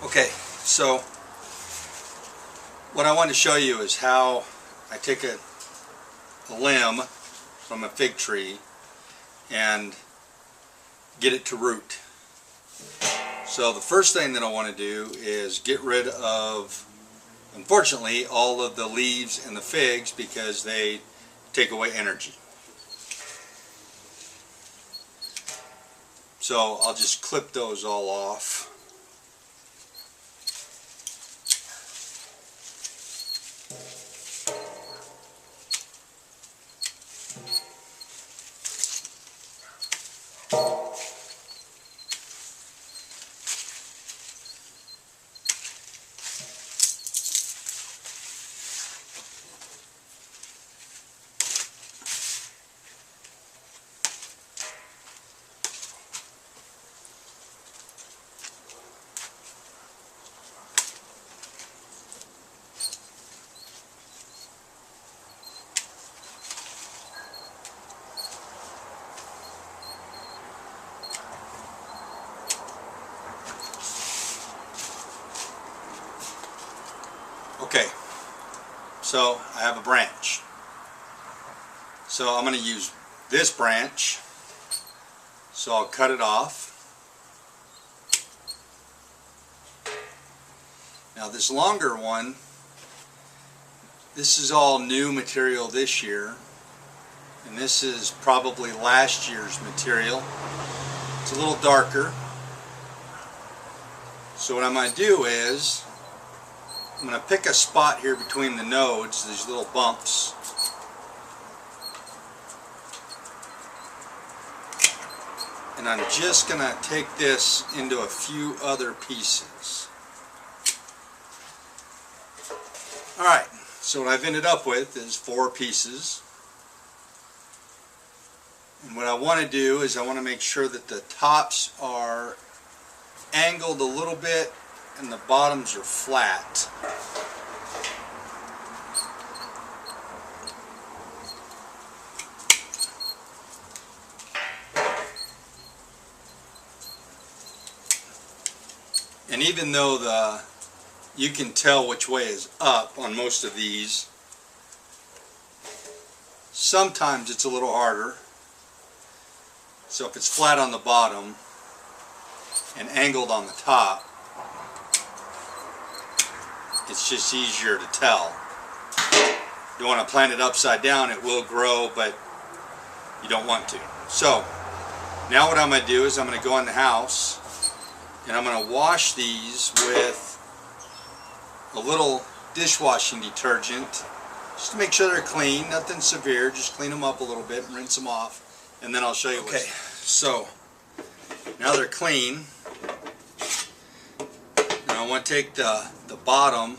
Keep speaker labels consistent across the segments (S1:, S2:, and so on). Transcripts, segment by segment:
S1: Okay, so what I want to show you is how I take a limb from a fig tree and get it to root. So the first thing that I want to do is get rid of, unfortunately, all of the leaves and the figs because they take away energy. So I'll just clip those all off. Okay, so I have a branch. So I'm going to use this branch. So I'll cut it off. Now this longer one, this is all new material this year. And this is probably last year's material. It's a little darker. So what I'm going to do is, I'm going to pick a spot here between the nodes, these little bumps. And I'm just going to take this into a few other pieces. Alright, so what I've ended up with is 4 pieces. And what I want to do is I want to make sure that the tops are angled a little bit and the bottoms are flat. And even though you can tell which way is up on most of these, sometimes it's a little harder. So if it's flat on the bottom and angled on the top, it's just easier to tell. If you want to plant it upside down, it will grow, but you don't want to. So now what I'm going to do is I'm going to go in the house and I'm going to wash these with a little dishwashing detergent just to make sure they're clean, nothing severe, just clean them up a little bit and rinse them off, and then I'll show you. Okay, so now they're clean. Now I want to take the bottom,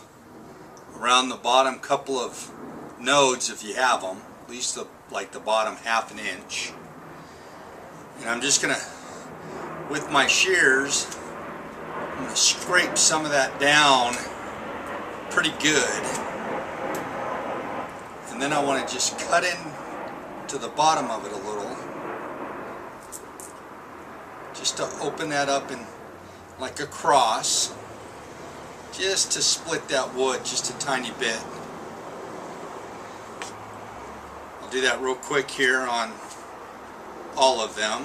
S1: around the bottom couple of nodes if you have them, at least like the bottom ½ inch, and I'm just going to, with my shears, I'm going to scrape some of that down pretty good, and then I want to just cut in to the bottom of it a little, just to open that up in like a cross, just to split that wood just a tiny bit. I'll do that real quick here on all of them.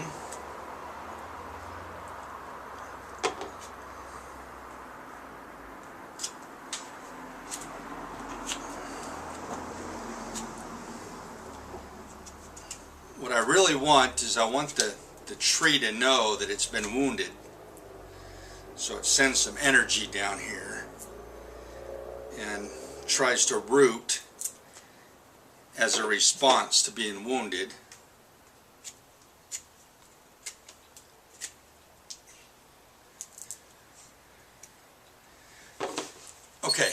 S1: What I really want is I want the tree to know that it's been wounded. So it sends some energy down here and tries to root as a response to being wounded. Okay,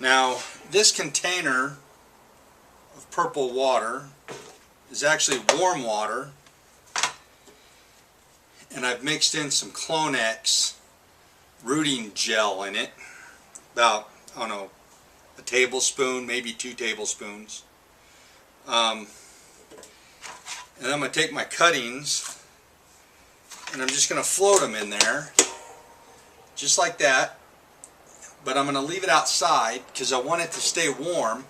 S1: now this container of purple water is actually warm water, and I've mixed in some Clonex rooting gel in it, about, I don't know, a tablespoon, maybe 2 tablespoons. And I'm going to take my cuttings and I'm just going to float them in there just like that. But I'm going to leave it outside because I want it to stay warm.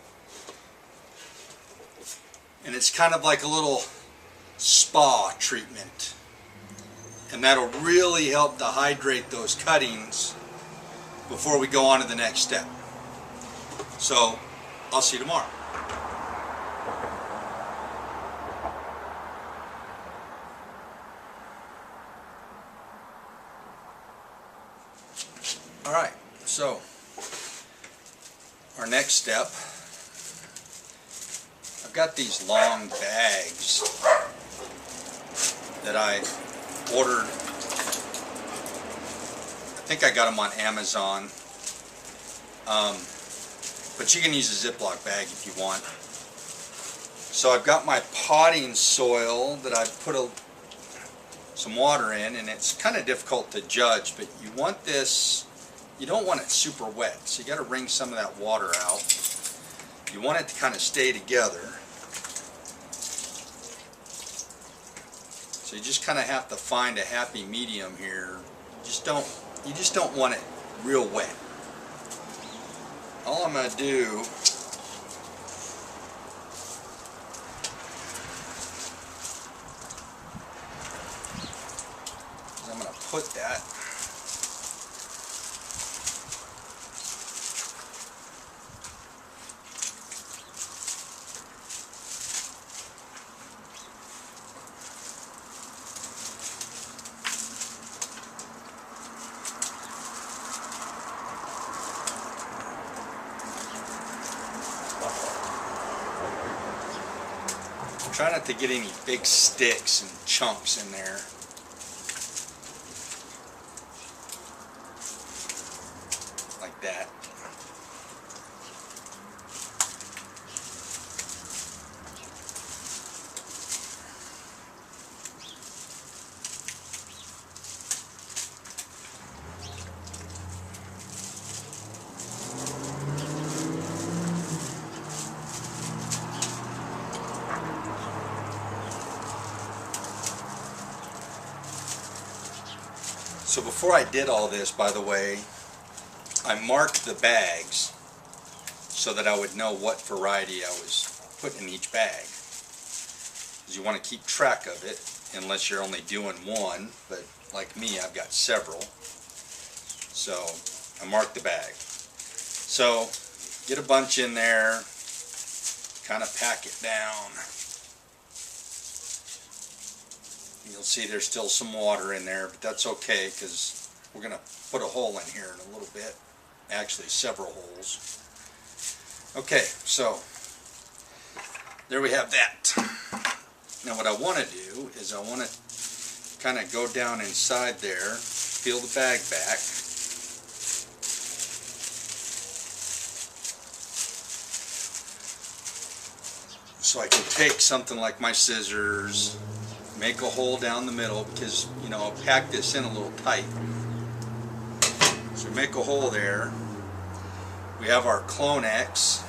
S1: And it's kind of like a little spa treatment. And that'll really help to hydrate those cuttings before we go on to the next step. So, I'll see you tomorrow. Alright, so our next step, I've got these long bags that I ordered. I think I got them on Amazon, but you can use a Ziploc bag if you want. So I've got my potting soil that I put some water in, and it's kind of difficult to judge, but you want this. You don't want it super wet, so you got to wring some of that water out. You want it to kind of stay together. So you just kind of have to find a happy medium here. You just don't want it real wet. All I'm going to do is I'm going to put that try not to get any big sticks and chunks in there. Like that. So before I did all this, by the way, I marked the bags so that I would know what variety I was putting in each bag. Because you want to keep track of it, unless you're only doing one, but like me, I've got several. So I marked the bag. So get a bunch in there, kind of pack it down. You'll see there's still some water in there, but that's okay because we're going to put a hole in here in a little bit. Actually, several holes. Okay, so there we have that. Now what I want to do is I want to kind of go down inside there, peel the bag back. So I can take something like my scissors, make a hole down the middle because, you know, I'll pack this in a little tight. So make a hole there. We have our Clonex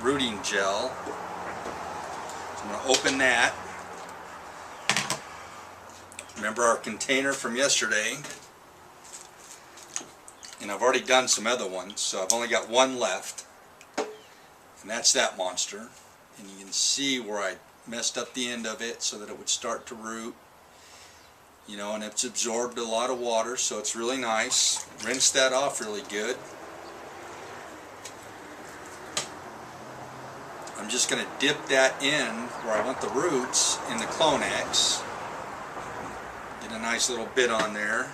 S1: rooting gel. So I'm going to open that. Remember our container from yesterday. And I've already done some other ones, so I've only got one left. And that's that monster. And you can see where I messed up the end of it so that it would start to root, you know, and it's absorbed a lot of water, so it's really nice. Rinse that off really good. I'm just going to dip that in where I want the roots in the Clonex. Get a nice little bit on there,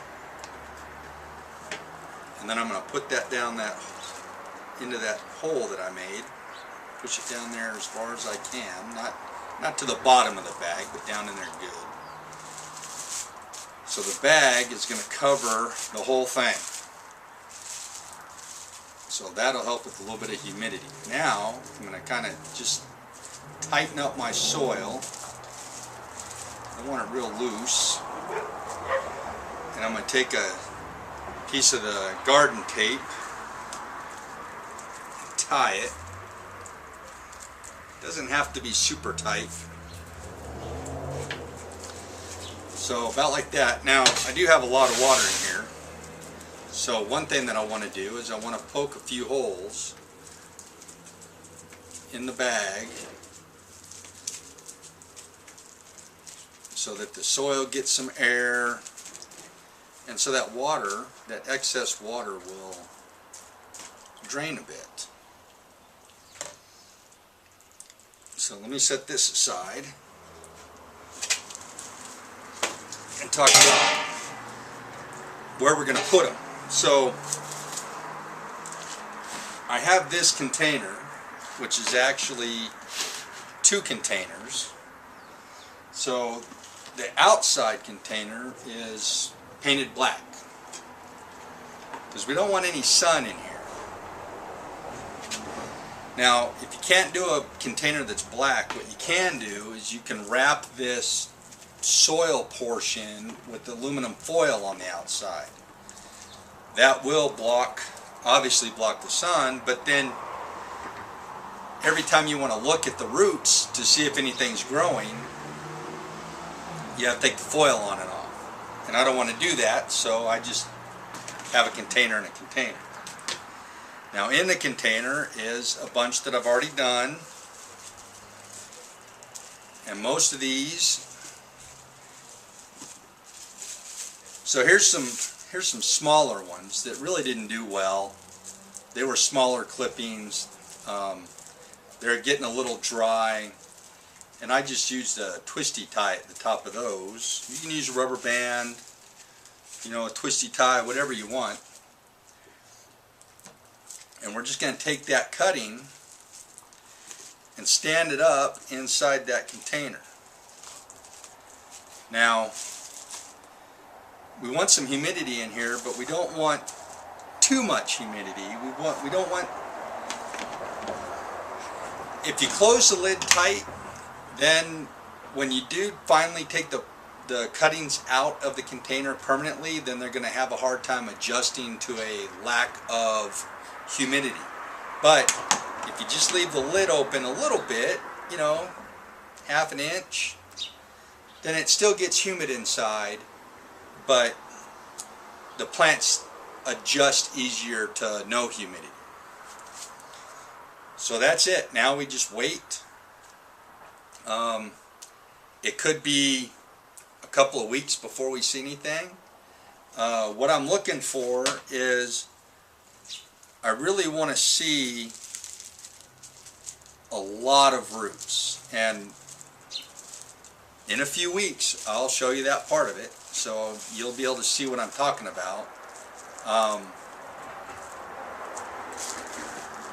S1: and then I'm going to put that down into that hole that I made. Push it down there as far as I can, not to the bottom of the bag, but down in there good. So the bag is going to cover the whole thing. So that'll help with a little bit of humidity. Now I'm going to kind of just tighten up my soil. I want it real loose. And I'm going to take a piece of the garden tape and tie it. Doesn't have to be super tight. So about like that. Now I do have a lot of water in here, So one thing that I want to do is I want to poke a few holes in the bag so that the soil gets some air, and so that water, that excess water, will drain a bit. So let me set this aside and talk about where we're going to put them. So I have this container, which is actually 2 containers. So the outside container is painted black because we don't want any sun in here. Now, if you can't do a container that's black, what you can do is you can wrap this soil portion with aluminum foil on the outside. That will obviously block the sun, but then every time you want to look at the roots to see if anything's growing, you have to take the foil on and off. And I don't want to do that, so I just have a container in a container. Now in the container is a bunch that I've already done, and most of these, so here's some smaller ones that really didn't do well. They were smaller clippings. They're getting a little dry, and I just used a twisty tie at the top of those. You can use a rubber band, you know, a twisty tie, whatever you want. And we're just going to take that cutting and stand it up inside that container. Now, we want some humidity in here, but we don't want too much humidity. We don't want, if you close the lid tight, then when you do finally take the cuttings out of the container permanently, then they're going to have a hard time adjusting to a lack of humidity. But if you just leave the lid open a little bit, you know, half an inch, then it still gets humid inside, but the plants adjust easier to no humidity. So that's it. Now we just wait. It could be a couple of weeks before we see anything. What I'm looking for is, I really want to see a lot of roots, and in a few weeks I'll show you that part of it, so you'll be able to see what I'm talking about.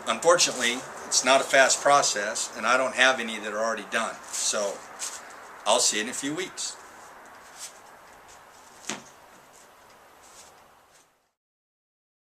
S1: Unfortunately, it's not a fast process, and I don't have any that are already done, so I'll see you in a few weeks.